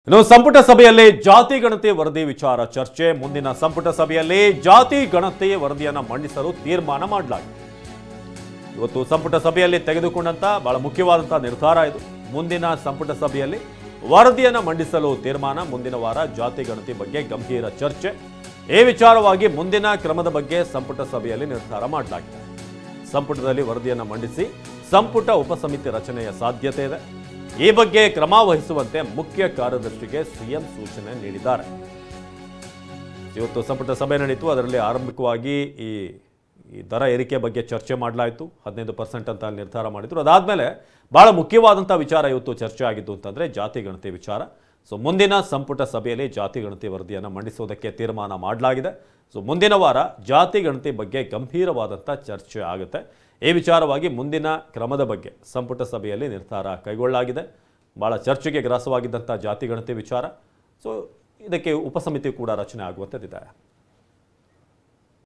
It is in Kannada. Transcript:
ಇನ್ನು ಸಂಪುಟ ಸಭೆಯಲ್ಲಿ ಜಾತಿ ಗಣತಿ ವರದಿ ವಿಚಾರ ಚರ್ಚೆ. ಮುಂದಿನ ಸಂಪುಟ ಸಭೆಯಲ್ಲಿ ಜಾತಿ ಗಣತಿ ವರದಿಯನ್ನು ಮಂಡಿಸಲು ತೀರ್ಮಾನ ಮಾಡಲಾಗಿದೆ. ಇವತ್ತು ಸಂಪುಟ ಸಭೆಯಲ್ಲಿ ತೆಗೆದುಕೊಂಡಂತ ಬಹಳ ಮುಖ್ಯವಾದಂತಹ ನಿರ್ಧಾರ ಇದು. ಮುಂದಿನ ಸಂಪುಟ ಸಭೆಯಲ್ಲಿ ವರದಿಯನ್ನು ಮಂಡಿಸಲು ತೀರ್ಮಾನ. ಮುಂದಿನ ವಾರ ಜಾತಿ ಗಣತಿ ಬಗ್ಗೆ ಗಂಭೀರ ಚರ್ಚೆ. ಈ ವಿಚಾರವಾಗಿ ಮುಂದಿನ ಕ್ರಮದ ಬಗ್ಗೆ ಸಂಪುಟ ಸಭೆಯಲ್ಲಿ ನಿರ್ಧಾರ ಮಾಡಲಾಗಿದೆ. ಸಂಪುಟದಲ್ಲಿ ವರದಿಯನ್ನು ಮಂಡಿಸಿ ಸಂಪುಟ ಉಪಸಮಿತಿ ರಚನೆಯ ಸಾಧ್ಯತೆ ಇದೆ. ಈ ಬಗ್ಗೆ ಕ್ರಮ ವಹಿಸುವಂತೆ ಮುಖ್ಯ ಕಾರ್ಯದರ್ಶಿಗೆ ಸಿಎಂ ಸೂಚನೆ ನೀಡಿದ್ದಾರೆ. ಇವತ್ತು ಸಂಪುಟ ಸಭೆ ನಡೆಯಿತು. ಅದರಲ್ಲಿ ಆರಂಭಿಕವಾಗಿ ಈ ದರ ಏರಿಕೆ ಬಗ್ಗೆ ಚರ್ಚೆ ಮಾಡಲಾಯಿತು. 15% ಅಂತ ನಿರ್ಧಾರ ಮಾಡಿದ್ರು. ಅದಾದಮೇಲೆ ಬಹಳ ಮುಖ್ಯವಾದಂಥ ವಿಚಾರ ಇವತ್ತು ಚರ್ಚೆ ಆಗಿದ್ದು ಅಂತಂದರೆ ಜಾತಿ ಗಣತಿ ವಿಚಾರ. ಮುಂದಿನ ಸಂಪುಟ ಸಭೆಯಲ್ಲಿ ಜಾತಿ ಗಣತಿ ವರದಿಯನ್ನು ಮಂಡಿಸುವುದಕ್ಕೆ ತೀರ್ಮಾನ ಮಾಡಲಾಗಿದೆ. ಮುಂದಿನ ವಾರ ಜಾತಿ ಗಣತಿ ಬಗ್ಗೆ ಗಂಭೀರವಾದಂಥ ಚರ್ಚೆ ಆಗುತ್ತೆ. ಈ ವಿಚಾರವಾಗಿ ಮುಂದಿನ ಕ್ರಮದ ಬಗ್ಗೆ ಸಂಪುಟ ಸಭೆಯಲ್ಲಿ ನಿರ್ಧಾರ ಕೈಗೊಳ್ಳಲಾಗಿದೆ. ಭಾಳ ಚರ್ಚೆಗೆ ಗ್ರಾಸವಾಗಿದ್ದಂಥ ಜಾತಿ ಗಣತಿ ವಿಚಾರ. ಇದಕ್ಕೆ ಉಪಸಮಿತಿ ಕೂಡ ರಚನೆ ಆಗುವಂಥದ್ದಿದೆ.